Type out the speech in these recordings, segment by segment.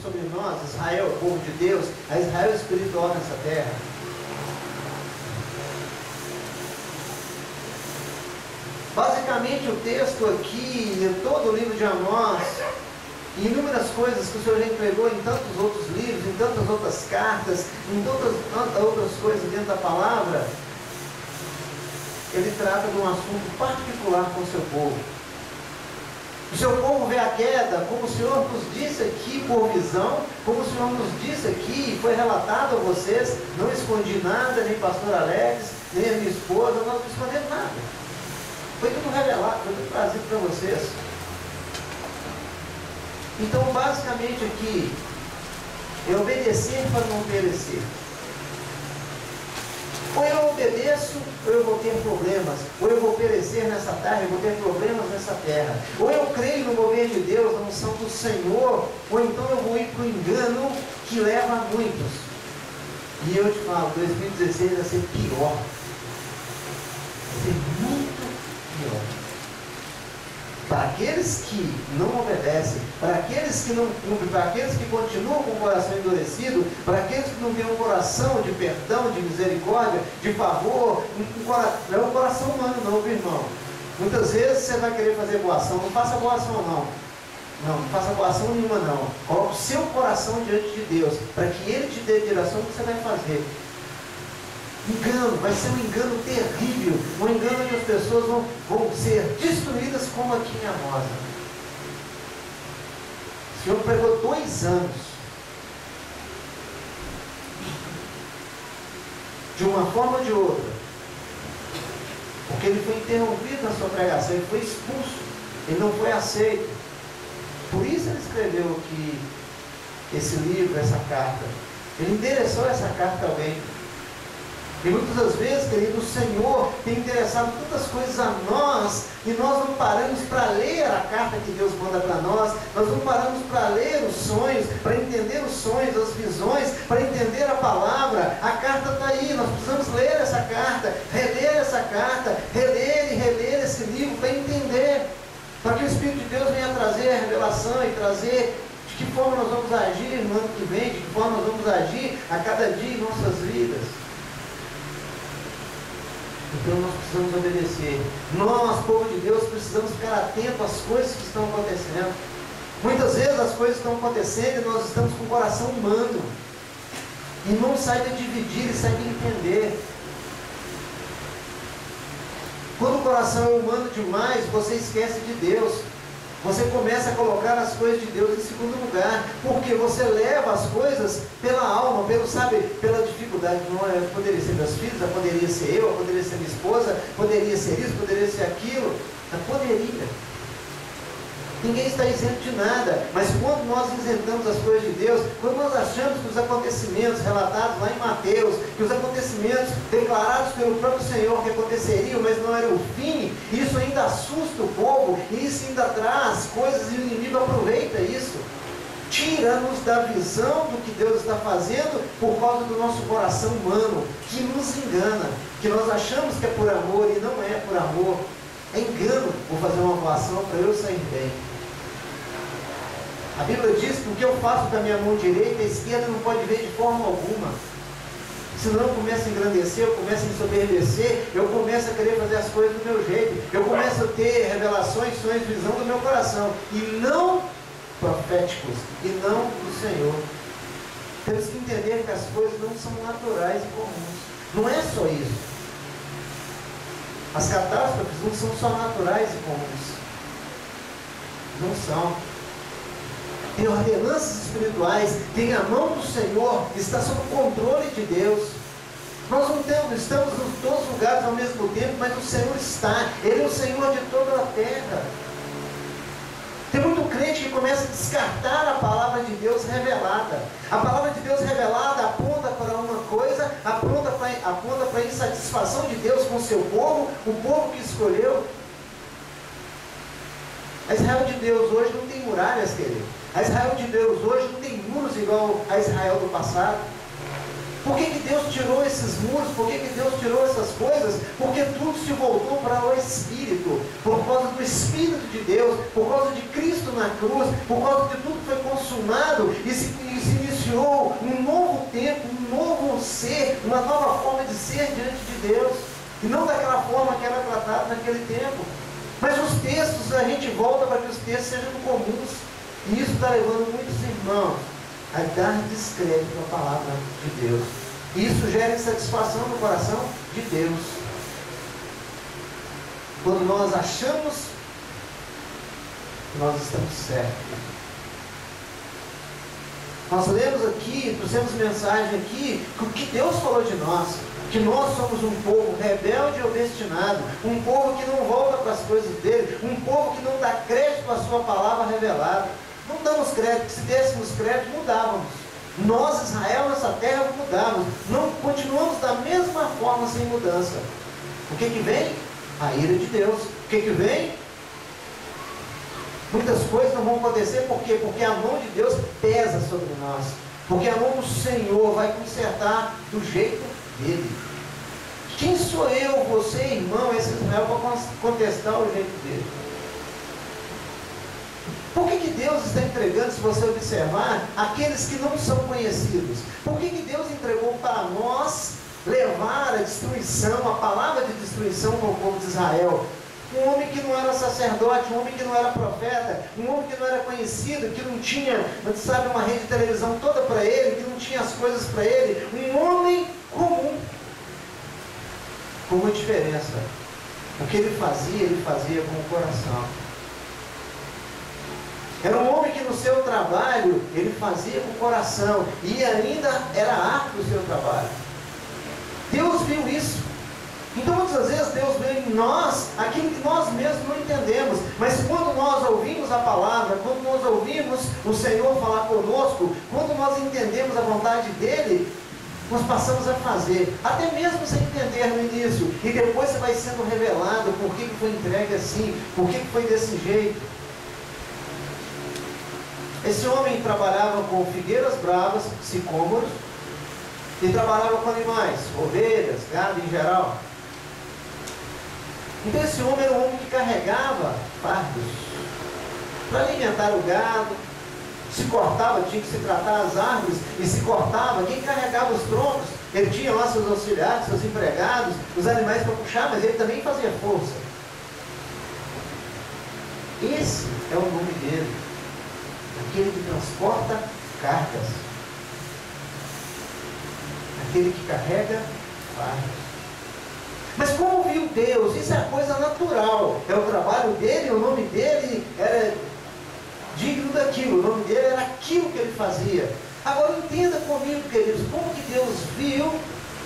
sobre nós, Israel, o povo de Deus, a Israel espiritual nessa terra. Basicamente o texto aqui, em todo o livro de Amós, e inúmeras coisas que o Senhor já entregou em tantos outros livros, em tantas outras cartas, em tantas outras coisas dentro da palavra, ele trata de um assunto particular com o seu povo. O seu povo vê a queda, como o Senhor nos disse aqui por visão, como o Senhor nos disse aqui, foi relatado a vocês, não escondi nada, nem pastor Alex, nem a minha esposa, nós não escondemos nada. Foi tudo revelado, foi tudo trazido para vocês. Então, basicamente aqui, é obedecer para não perecer. Ou eu obedeço, ou eu vou ter problemas. Ou eu vou perecer nessa terra, eu vou ter problemas nessa terra. Ou eu creio no mover de Deus, na unção do Senhor, ou então eu vou ir para o engano que leva a muitos. E eu te falo, 2016 vai ser pior. Vai ser muito pior. Para aqueles que não obedecem, para aqueles que não cumprem, para aqueles que continuam com o coração endurecido, para aqueles que não têm um coração de perdão, de misericórdia, de favor, não é um coração humano não, meu irmão. Muitas vezes você vai querer fazer boa ação, não faça boa ação não. Não faça boa ação nenhuma não. Coloque o seu coração diante de Deus, para que Ele te dê a direção do que você vai fazer. Engano, vai ser um engano terrível, um engano onde as pessoas vão ser destruídas como aqui em Amós. O Senhor pregou 2 anos, de uma forma ou de outra, porque ele foi interrompido na sua pregação, ele foi expulso, ele não foi aceito. Por isso ele escreveu aqui esse livro, essa carta. Ele endereçou essa carta a alguém. E muitas das vezes, querido, o Senhor tem interessado tantas coisas a nós, e nós não paramos para ler a carta que Deus manda para nós não paramos para ler os sonhos, para entender os sonhos, as visões, para entender a palavra. A carta está aí, nós precisamos ler essa carta, reler e reler esse livro para entender, para que o Espírito de Deus venha trazer a revelação e trazer de que forma nós vamos agir no ano que vem, de que forma nós vamos agir a cada dia em nossas vidas. Então nós precisamos obedecer. Nós, povo de Deus, precisamos ficar atentos às coisas que estão acontecendo. Muitas vezes as coisas estão acontecendo e nós estamos com o coração humano. E não sai de dividir, e sai de entender. Quando o coração é humano demais, você esquece de Deus. Você começa a colocar as coisas de Deus em segundo lugar, porque você leva as coisas pela alma, pela dificuldade. Não é, poderia ser meus filhos, poderia ser eu, poderia ser minha esposa, poderia ser isso, poderia ser aquilo. Poderia. Ninguém está isento de nada, mas quando nós isentamos as coisas de Deus, quando nós achamos que os acontecimentos relatados lá em Mateus, que os acontecimentos declarados pelo próprio Senhor que aconteceriam, mas não era o fim, isso ainda assusta o povo, e isso ainda traz coisas e o inimigo aproveita isso, tira-nos da visão do que Deus está fazendo por causa do nosso coração humano, que nos engana, que nós achamos que é por amor e não é por amor. É engano. Vou fazer uma boa ação para eu sair bem. A Bíblia diz que o que eu faço com a minha mão direita, a esquerda não pode ver de forma alguma. Senão eu começo a engrandecer, eu começo a me soberbecer, eu começo a querer fazer as coisas do meu jeito, eu começo a ter revelações, sonhos, visão do meu coração, e não proféticos, e não do Senhor. Temos que entender que as coisas não são naturais e comuns. Não é só isso. As catástrofes não são só naturais e comuns. Não são. Tem ordenanças espirituais, tem a mão do Senhor, está sob o controle de Deus. Nós não estamos em todos os lugares ao mesmo tempo, mas o Senhor está. Ele é o Senhor de toda a terra. Tem muito crente que começa a descartar a palavra de Deus revelada. A palavra de Deus revelada aponta para uma coisa, aponta para a insatisfação de Deus com o seu povo, o povo que escolheu. A Israel de Deus hoje não tem muralhas, querido. A Israel de Deus hoje não tem muros igual a Israel do passado. Por que Deus tirou esses muros? Por que Deus tirou essas coisas? Porque tudo se voltou para o Espírito. Por causa do Espírito de Deus, por causa de Cristo na cruz, por causa de tudo que foi consumado, e se iniciou um novo tempo, um novo ser, uma nova forma de ser diante de Deus. E não daquela forma que era tratado naquele tempo. Mas os textos, a gente volta para que os textos sejam comuns. E isso está levando muitos irmãos a dar descrédito à palavra de Deus. E isso gera insatisfação no coração de Deus. Quando nós achamos que nós estamos certos. Nós lemos aqui, trouxemos mensagem aqui, que o que Deus falou de nós, que nós somos um povo rebelde e obstinado, um povo que não volta para as coisas dele, um povo que não dá crédito à sua palavra revelada. Não damos crédito, se dessemos crédito, mudávamos. Nós, Israel, nessa terra, mudávamos. Não continuamos da mesma forma, sem mudança. O que vem? A ira de Deus. O que vem? Muitas coisas não vão acontecer, por quê? Porque a mão de Deus pesa sobre nós. Porque a mão do Senhor vai consertar do jeito dele. Quem sou eu, você, irmão, esse Israel, para contestar o jeito dele? Por que Deus está entregando, se você observar, aqueles que não são conhecidos? Por que Deus entregou para nós levar a destruição, a palavra de destruição para o povo de Israel? Um homem que não era sacerdote, um homem que não era profeta, um homem que não era conhecido, que não tinha, sabe, uma rede de televisão toda para ele, que não tinha as coisas para ele, um homem comum, com uma diferença. O que ele fazia com o coração. Era um homem que no seu trabalho, ele fazia com o coração, e ainda era árduo o seu trabalho. Deus viu isso. Então muitas vezes Deus vê em nós aquilo que nós mesmos não entendemos. Mas quando nós ouvimos a palavra, quando nós ouvimos o Senhor falar conosco, quando nós entendemos a vontade dEle, nós passamos a fazer, até mesmo sem entender no início. E depois você vai sendo revelado por que foi entregue assim, por que foi desse jeito. Esse homem trabalhava com figueiras bravas, sicômoros, e trabalhava com animais, ovelhas, gado em geral. Então esse homem era um homem que carregava fardos para alimentar o gado, se cortava, tinha que se tratar as árvores, e se cortava, quem carregava os troncos, ele tinha lá seus auxiliares, seus empregados, os animais para puxar, mas ele também fazia força. Esse é o nome dele. Aquele que transporta cargas. Aquele que carrega fardos. Mas como viu Deus? Isso é coisa natural. É o trabalho dele, o nome dele era digno daquilo. O nome dele era aquilo que ele fazia. Agora entenda comigo, queridos, como que Deus viu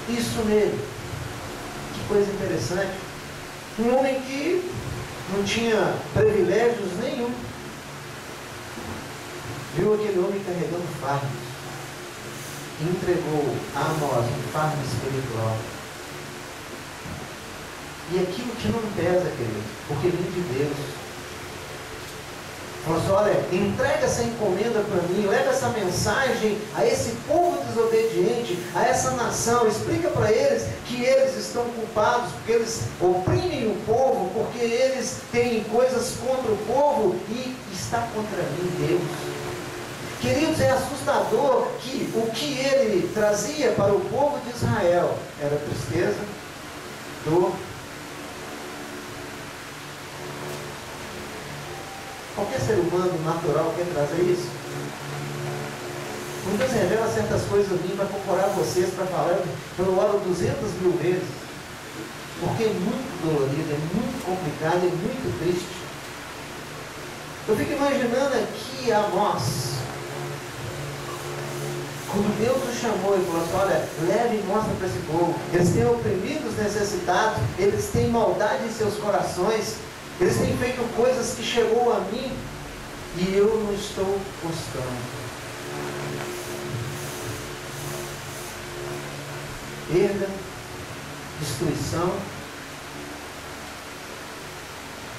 isso nele. Que coisa interessante. Um homem que não tinha privilégios nenhum. Viu aquele homem carregando fardos e entregou a nós um fardo espiritual. E aquilo que não pesa, querido, porque vem de Deus. Falou assim, olha, entrega essa encomenda para mim, leva essa mensagem a esse povo desobediente, a essa nação, explica para eles que eles estão culpados, porque eles oprimem o povo, porque eles têm coisas contra o povo e está contra mim Deus. Queridos, é assustador que o que ele trazia para o povo de Israel era tristeza, dor. Qualquer ser humano natural quer trazer isso. Quando Deus revela certas coisas em mim para comparar vocês, para falar, eu oro 200.000 vezes, porque é muito dolorido, é muito complicado, é muito triste. Eu fico imaginando aqui a nós, quando Deus nos chamou e falou assim, olha, leve e mostra para esse povo, eles têm oprimido os necessitados, eles têm maldade em seus corações, eles têm feito coisas que chegou a mim e eu não estou gostando. Perda, destruição.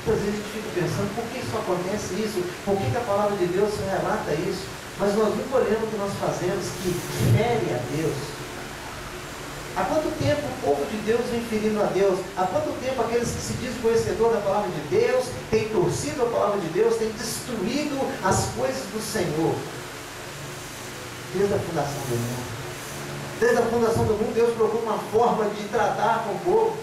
Muitas vezes a gente fica pensando, por que isso acontece isso? Por que a palavra de Deus relata isso? Mas nós nunca olhamos o que nós fazemos que fere a Deus. Há quanto tempo o povo de Deus vem ferindo a Deus? Há quanto tempo aqueles que se dizem conhecedor da palavra de Deus têm torcido a palavra de Deus, têm destruído as coisas do Senhor? Desde a fundação do mundo. Desde a fundação do mundo, Deus procura uma forma de tratar com o povo.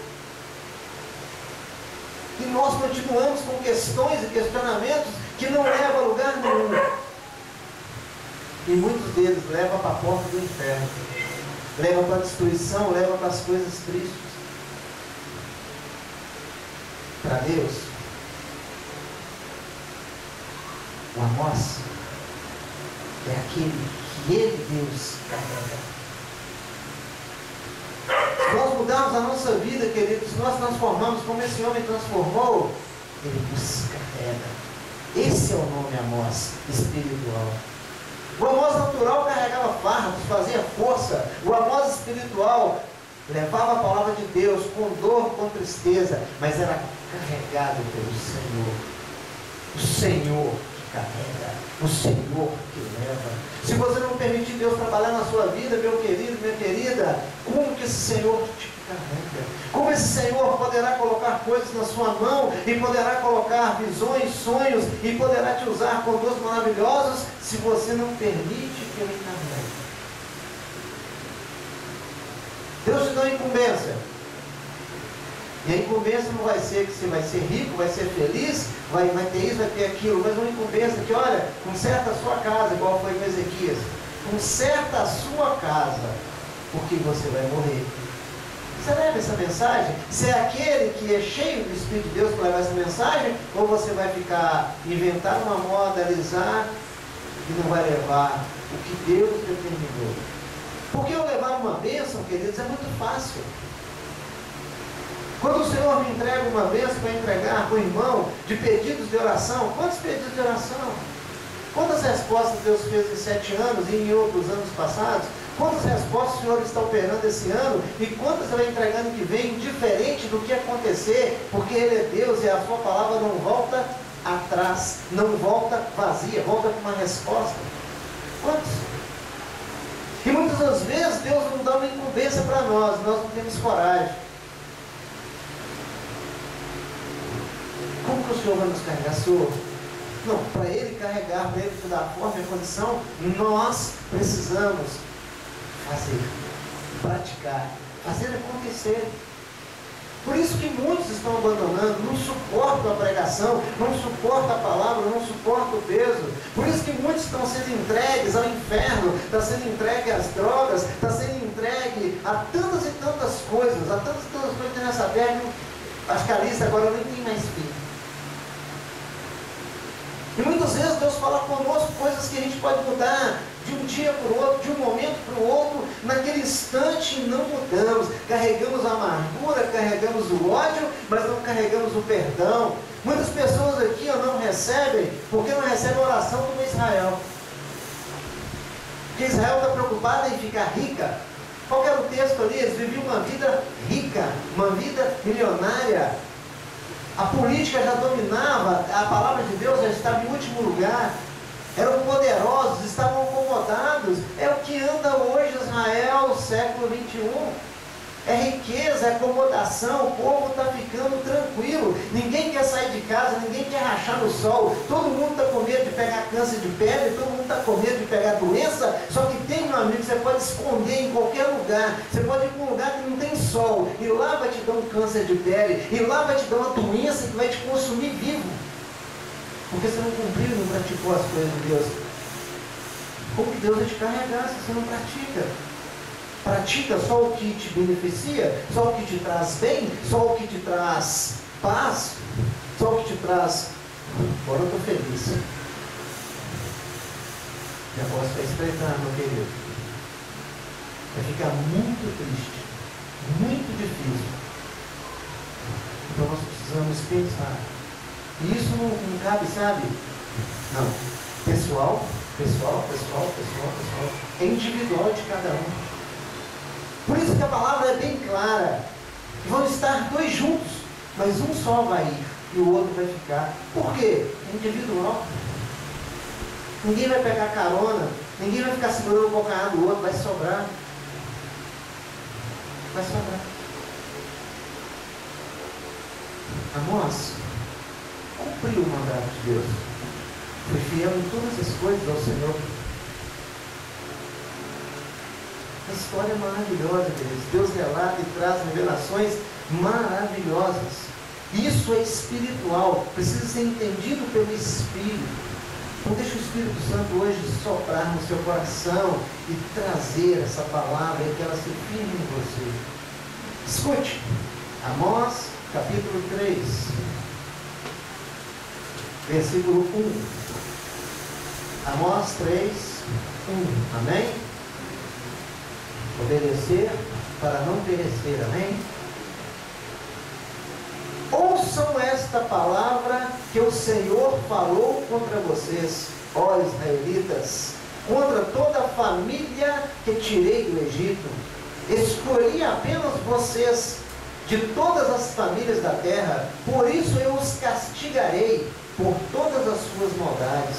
E nós continuamos com questões e questionamentos que não levam a lugar nenhum. E muitos deles levam para a porta do inferno. Levam para a destruição, levam para as coisas tristes. Para Deus, o Amós é aquele que Ele, Deus, carrega. Se nós mudarmos a nossa vida, queridos, se nós transformamos como esse homem transformou, Ele nos carrega. Esse é o nome Amós espiritual. O Amós natural carregava fardos, fazia força. O Amós espiritual levava a palavra de Deus com dor, com tristeza, mas era carregado pelo Senhor. O Senhor que carrega, o Senhor que leva. Se você não permitir Deus trabalhar na sua vida, meu querido, minha querida, como que esse Senhor te carrega? Como esse Senhor poderá colocar coisas na sua mão e poderá colocar visões, sonhos e poderá te usar com dons maravilhosos se você não permite que Ele carregue? Deus te dá incumbência. E a incumbência não vai ser que você vai ser rico, vai ser feliz, vai ter isso, vai ter aquilo, mas uma incumbência que, olha, conserta a sua casa, igual foi com Ezequias. Conserta a sua casa, porque você vai morrer. Você leva essa mensagem? Você é aquele que é cheio do Espírito de Deus para levar essa mensagem? Ou você vai ficar, inventar uma moda, alisar e não vai levar o que Deus determinou? Porque eu levar uma bênção, queridos, é muito fácil. Quando o Senhor me entrega uma bênção para entregar para o irmão de pedidos de oração, quantos pedidos de oração? Quantas respostas Deus fez em 7 anos e em outros anos passados? Quantas respostas o Senhor está operando esse ano e quantas Ele vai entregando que vem, diferente do que acontecer, porque Ele é Deus e a sua palavra não volta atrás, não volta vazia, volta com uma resposta. Quantos? E muitas das vezes Deus não dá uma incumbência para nós não temos coragem. Como que o Senhor vai nos carregar, Senhor? Não, para Ele carregar, para Ele dar forma e condição, nós precisamos fazer, praticar, fazer acontecer. Por isso que muitos estão abandonando, não suportam a pregação, não suportam a palavra, não suportam o peso. Por isso que muitos estão sendo entregues ao inferno, está sendo entregue às drogas, está sendo entregue a tantas e tantas coisas, a tantas e tantas coisas que nessa terra, acho que a lista agora nem tem mais fim. E muitas vezes Deus fala conosco coisas que a gente pode mudar de um dia para o outro, de um momento para o outro, naquele instante não mudamos, carregamos a amargura, carregamos o ódio, mas não carregamos o perdão. Muitas pessoas aqui não recebem, porque não recebem a oração como Israel. Porque Israel está preocupada em ficar rica. Qual era o texto ali? Eles viviam uma vida rica, uma vida milionária. A política já dominava, a palavra de Deus já estava em último lugar. Eram poderosos, estavam acomodados. É o que anda hoje Israel, século 21. É riqueza, é acomodação, o povo está ficando tranquilo. Ninguém quer sair de casa, ninguém quer rachar no sol. Todo mundo está com medo de pegar câncer de pele, todo mundo está com medo de pegar doença. Só que tem, meu amigo, você pode esconder em qualquer lugar. Você pode ir para um lugar que não tem sol, e lá vai te dar um câncer de pele, e lá vai te dar uma doença que vai te consumir vivo. Porque você não cumpriu, não praticou as coisas de Deus. Como que Deus vai te carregar se você não pratica? Pratica só o que te beneficia, só o que te traz bem, só o que te traz paz, só o que te traz... Agora eu estou feliz. O negócio vai espreitar, meu querido. Vai ficar muito triste, muito difícil. Então nós precisamos pensar. E isso não cabe, sabe? Não. Pessoal. É individual de cada um. Por isso que a palavra é bem clara. Vão estar 2 juntos, mas um só vai ir e o outro vai ficar. Por quê? É individual. Ninguém vai pegar carona, ninguém vai ficar segurando o calcanhar do outro, vai sobrar. vai sobrar. Amós cumpriu o mandato de Deus. Foi fiel em todas as coisas ao Senhor. A história é maravilhosa, queridos. Deus relata e traz revelações maravilhosas. Isso é espiritual, precisa ser entendido pelo Espírito. Então deixa o Espírito Santo hoje soprar no seu coração e trazer essa palavra e que ela se firme em você. Escute, Amós capítulo 3, versículo 1. Amós 3, 1. Amém? Obedecer para não perecer. Amém? Ouçam esta palavra que o Senhor falou contra vocês, ó israelitas, contra toda a família que tirei do Egito. Escolhi apenas vocês de todas as famílias da terra, por isso eu os castigarei por todas as suas maldades.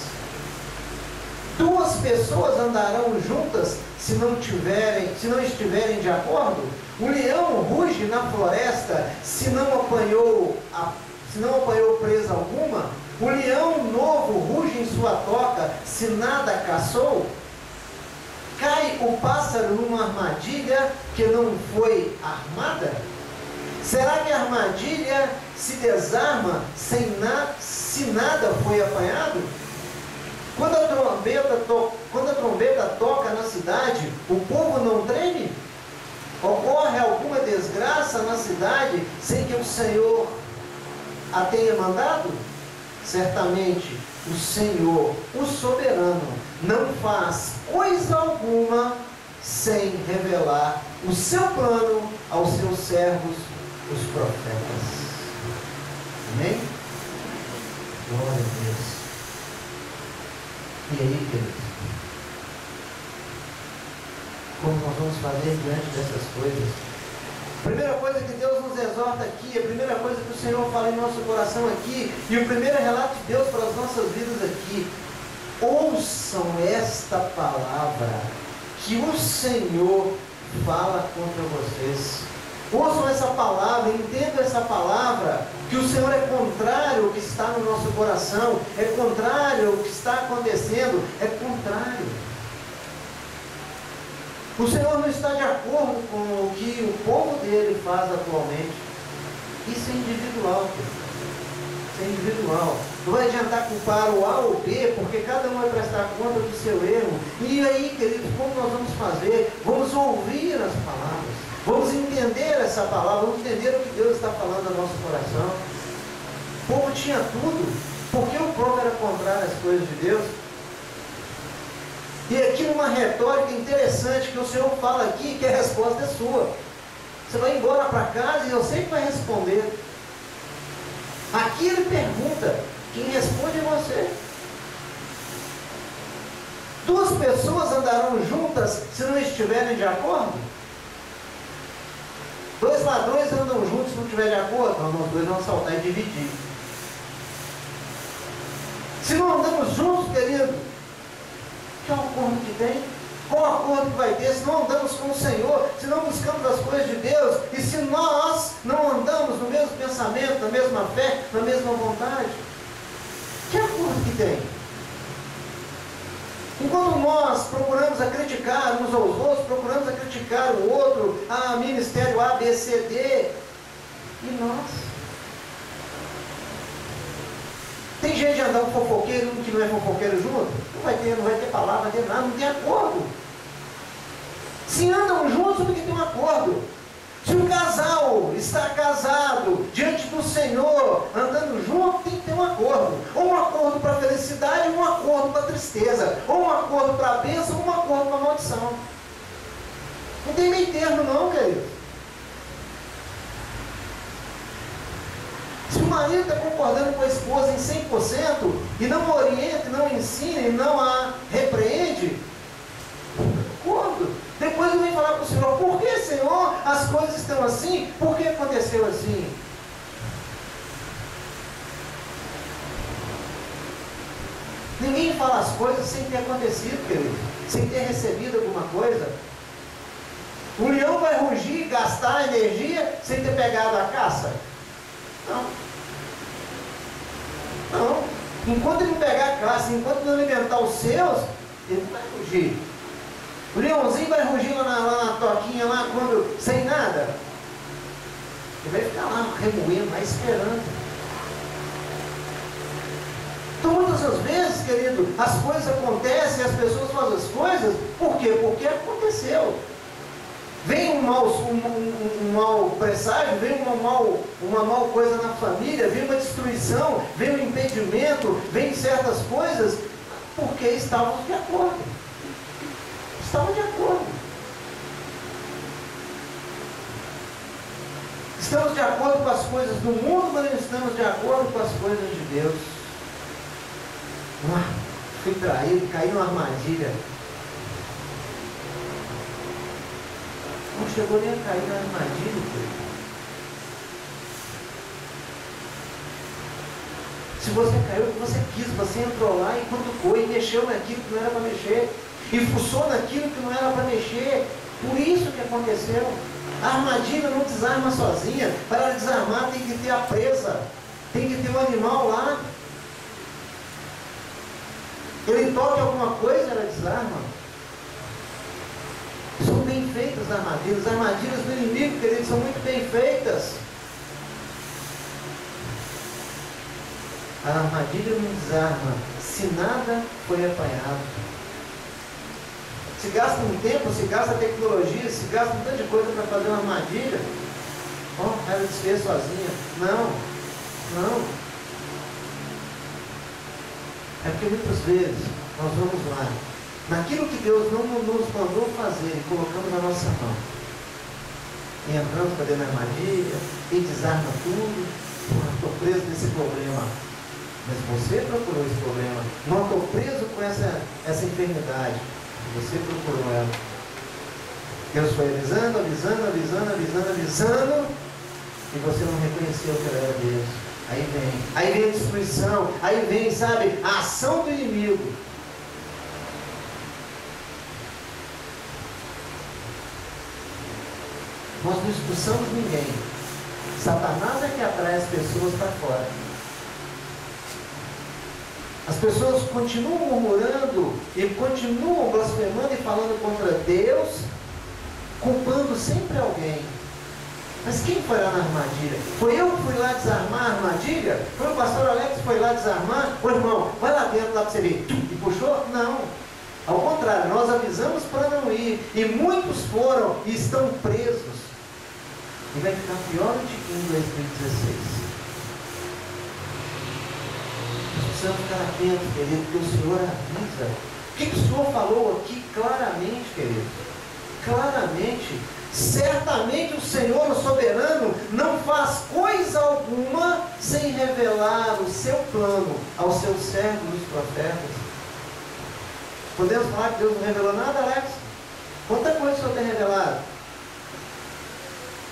Duas pessoas andarão juntas se não estiverem de acordo. O leão ruge na floresta se não apanhou presa alguma. O leão novo ruge em sua toca se nada caçou. Cai o pássaro numa armadilha que não foi armada? Será que a armadilha se desarma se nada foi apanhado? Quando a trombeta toca na cidade, o povo não treme? Ocorre alguma desgraça na cidade sem que o Senhor a tenha mandado? Certamente o Senhor, o soberano, não faz coisa alguma sem revelar o seu plano aos seus servos, os profetas. Amém? Glória a Deus. E aí, queridos? Como nós vamos fazer diante dessas coisas? A primeira coisa que Deus nos exorta aqui, a primeira coisa que o Senhor fala em nosso coração aqui, e o primeiro relato de Deus para as nossas vidas aqui: ouçam esta palavra que o Senhor fala contra vocês. Ouçam essa palavra, entendam essa palavra, que o Senhor é contrário ao que está no nosso coração, é contrário ao que está acontecendo, é contrário. O Senhor não está de acordo com o que o povo dele faz atualmente. Isso é individual, isso é individual. Não vai adiantar culpar o A ou o B, porque cada um vai prestar conta do seu erro. E aí, queridos, como nós vamos fazer? Vamos ouvir as palavras, vamos entender essa palavra, vamos entender o que Deus está falando no nosso coração. O povo tinha tudo, porque o povo era contrário às coisas de Deus. E aqui uma retórica interessante que o Senhor fala aqui, que a resposta é sua. Você vai embora para casa e eu sei que vai responder. Aqui ele pergunta, quem responde é você. Duas pessoas andarão juntas se não estiverem de acordo? Dois ladrões andam juntos se não estiverem de acordo? Então, os dois vão assaltar e dividir. Se não andamos juntos, querido, qual acordo que tem? Qual acordo que vai ter? Se não andamos com o Senhor, se não buscamos as coisas de Deus, e se nós não andamos no mesmo pensamento, na mesma fé, na mesma vontade, que acordo que tem? Enquanto nós procuramos a criticar uns aos outros, procuramos a criticar o outro, a ministério A, B, C, D, e nós? Tem gente de andar um fofoqueiro, um que não é fofoqueiro junto? Não vai ter palavra, não vai ter nada, não tem acordo. Se andam juntos, porque tem um acordo. Se um casal está casado diante do Senhor, andando junto, tem que ter um acordo. Ou um acordo para a felicidade, ou um acordo para a tristeza. Ou um acordo para a bênção, ou um acordo para a maldição. Não tem meio termo não, querido. Se o marido está concordando com a esposa em 100% e não orienta, não ensina e não a repreende, acordo. Depois ele vem falar para o Senhor: por que, Senhor, as coisas estão assim? Por que aconteceu assim? Ninguém fala as coisas sem ter acontecido, querido, sem ter recebido alguma coisa. O leão vai rugir e gastar energia sem ter pegado a caça? Não. Não. Enquanto ele não pegar a caça, enquanto não alimentar os seus, ele não vai rugir. O leãozinho vai rugir lá na toquinha, lá quando, sem nada. Ele vai ficar lá remoendo, lá esperando. Então muitas das vezes, querido, as coisas acontecem, as pessoas fazem as coisas, por quê? Porque aconteceu. Vem um mau presságio, vem uma mal coisa na família, vem uma destruição, vem um impedimento, vem certas coisas, porque estávamos de acordo. Estavam de acordo. Estamos de acordo com as coisas do mundo, mas não estamos de acordo com as coisas de Deus. Fui traído, caí numa armadilha. Não chegou nem a cair na armadilha, querido. Se você caiu, você quis, você entrou lá e cutucou e mexeu naquilo que não era para mexer, e fuçou naquilo que não era para mexer. Por isso que aconteceu. A armadilha não desarma sozinha. Para desarmar tem que ter a presa, tem que ter um animal lá. Ele toca alguma coisa, ela desarma. São bem feitas as armadilhas. As armadilhas do inimigo, queridos, são muito bem feitas. A armadilha não desarma se nada foi apanhado. Se gasta um tempo, se gasta tecnologia, se gasta um tanto de coisa para fazer uma armadilha. Ela desfez sozinha. Não, não. É porque muitas vezes nós vamos lá, naquilo que Deus não nos mandou fazer, e colocamos na nossa mão. E entramos para dentro da armadilha, e desarma tudo. Estou preso nesse problema. Mas você procurou esse problema. Não estou preso com essa enfermidade. Você procurou ela. Deus foi avisando, e você não reconheceu que ela era Deus. Aí vem a destruição, aí vem, sabe, a ação do inimigo. Nós não expulsamos ninguém. Satanás é que atrai as pessoas para fora. As pessoas continuam murmurando e continuam blasfemando e falando contra Deus, culpando sempre alguém. Mas quem foi lá na armadilha? Foi eu que fui lá desarmar a armadilha? Foi o pastor Alex que foi lá desarmar? Ô irmão, vai lá dentro lá para você ver. E puxou? Não. Ao contrário, nós avisamos para não ir. E muitos foram e estão presos. E vai ficar pior do que em 2016. Nós precisamos ficar atentos, querido, porque o Senhor avisa. O que o Senhor falou aqui claramente, querido? Claramente. Certamente o Senhor, o soberano, não faz coisa alguma sem revelar o seu plano aos seus servos, os profetas. Podemos falar que Deus não revelou nada, Alex? Quanta coisa o Senhor tem revelado?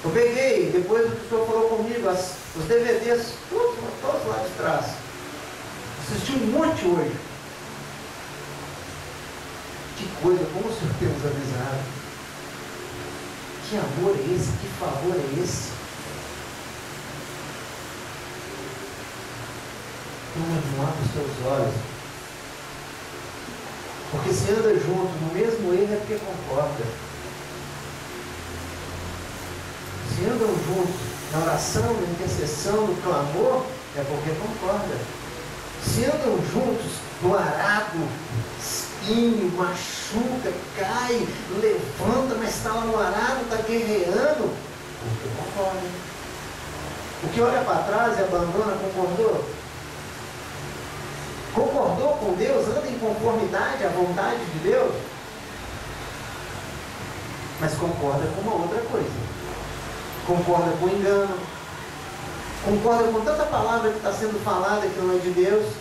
Eu peguei, depois que o Senhor falou comigo, os DVDs, todos lá de trás. Assisti um monte hoje. Que coisa, como o Senhor tem nos avisado. Que amor é esse? Que favor é esse? Não abre os teus olhos. Porque se anda junto no mesmo erro é porque concorda. Se andam juntos na oração, na intercessão, no clamor, é porque concorda. Se andam juntos no arado, espinho, machuca, cai, levanta, mas está lá no arado, está guerreando, porque concorda. O que olha para trás e abandona, concordou? Concordou com Deus, anda em conformidade à vontade de Deus, mas concorda com uma outra coisa. Concorda com o engano, concorda com tanta palavra que está sendo falada que não é de Deus,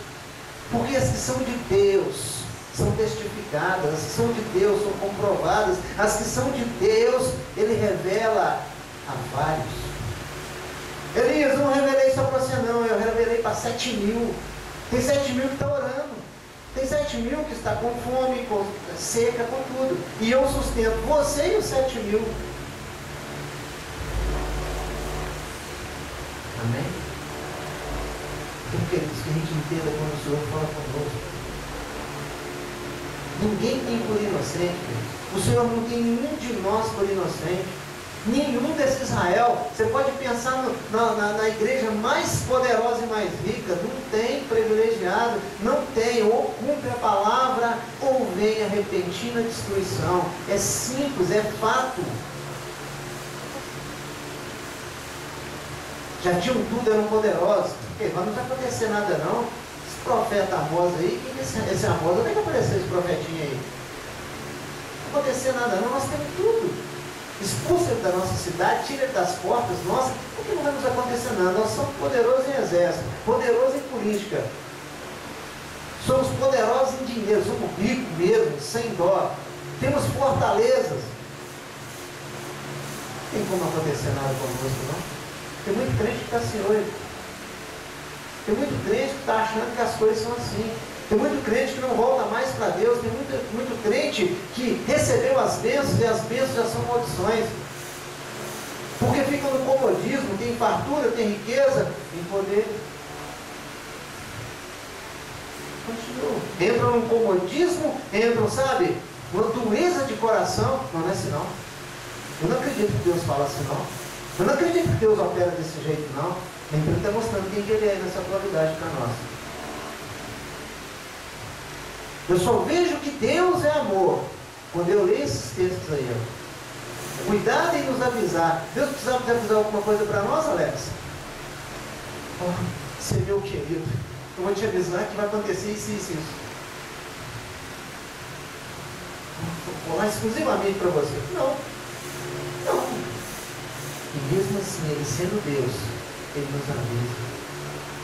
porque as que são de Deus são testificadas, as que são de Deus são comprovadas, as que são de Deus Ele revela a vários. Elias, não revelei só para você não, eu revelei para 7.000, tem 7.000 que está orando, tem 7.000 que está com fome, com seca, com tudo, e eu sustento você e os 7.000. entenda quando o Senhor fala conosco. Ninguém tem por inocente. O Senhor não tem nenhum de nós por inocente. Nenhum desse Israel. Você pode pensar na igreja mais poderosa e mais rica. Não tem privilegiado. Não tem. Ou cumpre a palavra, ou vem a repentina destruição. É simples, é fato. Já tinham tudo, eram poderosos. Mas não vai acontecer nada não. Esse profeta Amós aí, esse Amós, onde é que apareceu esse profetinho aí? Não vai acontecer nada não, nós temos tudo. Expulsa ele da nossa cidade, tira ele das portas nossas, porque não vai nos acontecer nada. Nós somos poderosos em exército, poderosos em política. Somos poderosos em dinheiro, somos ricos mesmo, sem dó. Temos fortalezas. Não tem como acontecer nada conosco, não. Tem muito crente que está assim hoje. Tem muito crente que está achando que as coisas são assim. Tem muito crente que não volta mais para Deus. Tem muito crente que recebeu as bênçãos e as bênçãos já são maldições. Porque fica no comodismo, tem fartura, tem riqueza, tem poder. Continua. Entram no comodismo, entram, sabe, uma dureza de coração. Não é assim não. Eu não acredito que Deus fala assim não. Eu não acredito que Deus opera desse jeito não. Então ele está mostrando quem Ele é nessa atualidade para nós. Eu só vejo que Deus é amor quando eu leio esses textos aí. Ó. Cuidado em nos avisar. Deus precisava de avisar alguma coisa para nós, Alex? Oh, você é meu querido. Eu vou te avisar que vai acontecer isso, isso, isso. Vou falar exclusivamente para você. Não. Não. E mesmo assim, Ele sendo Deus, Ele nos avisa.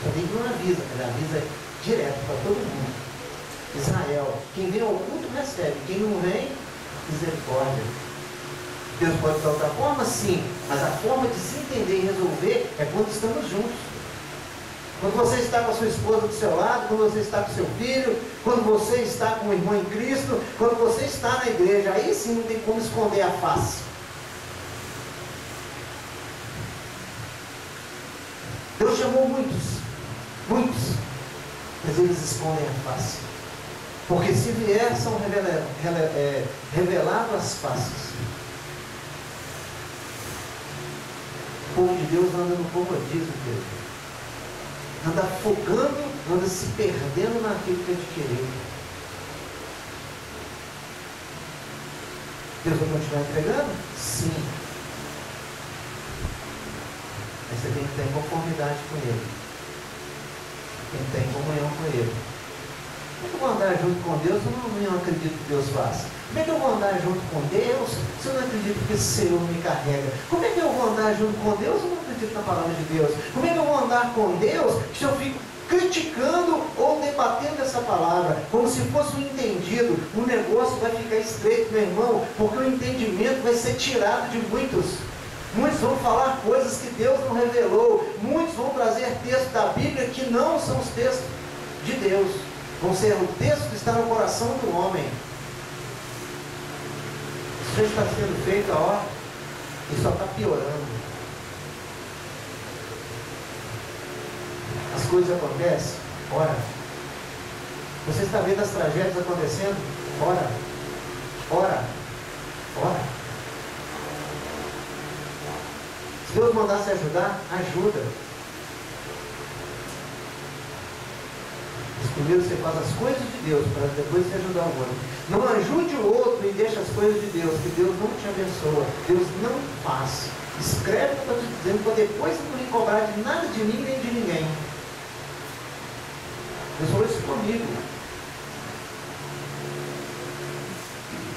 Só tem que não avisa, Ele avisa direto para todo mundo. Israel, quem vem ao culto recebe, quem não vem, misericórdia. Deus pode de outra forma? Sim, mas a forma de se entender e resolver é quando estamos juntos. Quando você está com a sua esposa do seu lado, quando você está com o seu filho, quando você está com o irmão em Cristo, quando você está na igreja, aí sim não tem como esconder a face. Deus chamou muitos, mas eles escondem a face. Porque se vier, são reveladas as faces. O povo de Deus anda no comodismo dele. Anda afogando, anda se perdendo naquilo que adquiriu. Deus vai continuar entregando? Sim. Mas você tem que ter conformidade com Ele. Tem que ter comunhão com Ele. Como é que eu vou andar junto com Deus? Eu não acredito que Deus faça. Como é que eu vou andar junto com Deus se eu não acredito que esse Senhor me carrega? Como é que eu vou andar junto com Deus se eu não acredito na palavra de Deus? Como é que eu vou andar com Deus se eu fico criticando ou debatendo essa palavra como se fosse um entendido? O negócio vai ficar estreito, meu irmão, porque o entendimento vai ser tirado de muitos. Muitos vão falar coisas que Deus não revelou. Muitos vão trazer textos da Bíblia que não são os textos de Deus. Vão ser o texto que está no coração do homem. Isso já está sendo feito a hora e só está piorando. As coisas acontecem? Ora. Você está vendo as tragédias acontecendo? Ora. Ora. Ora. Se Deus mandasse ajudar, ajuda. Primeiro você faz as coisas de Deus, para depois você ajudar o outro. Não ajude o outro e deixe as coisas de Deus, que Deus não te abençoa. Deus não faz. Escreve o que eu estou te dizendo, para depois não me cobrar de nada de mim nem de ninguém. Deus falou isso comigo.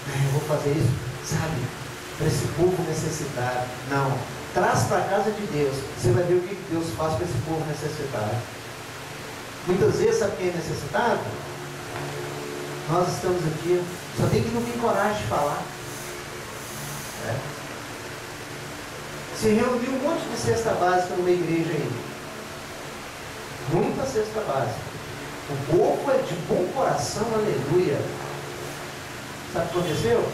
Eu vou fazer isso, sabe, para esse povo necessitado. Não. Traz para a casa de Deus. Você vai ver o que Deus faz para esse povo necessitado. Muitas vezes, sabe quem é necessitado? Nós estamos aqui, só tem que não ter coragem de falar. Se reuniu um monte de cesta básica numa igreja aí. Muita cesta básica. O povo é de bom coração, aleluia. Sabe o que aconteceu?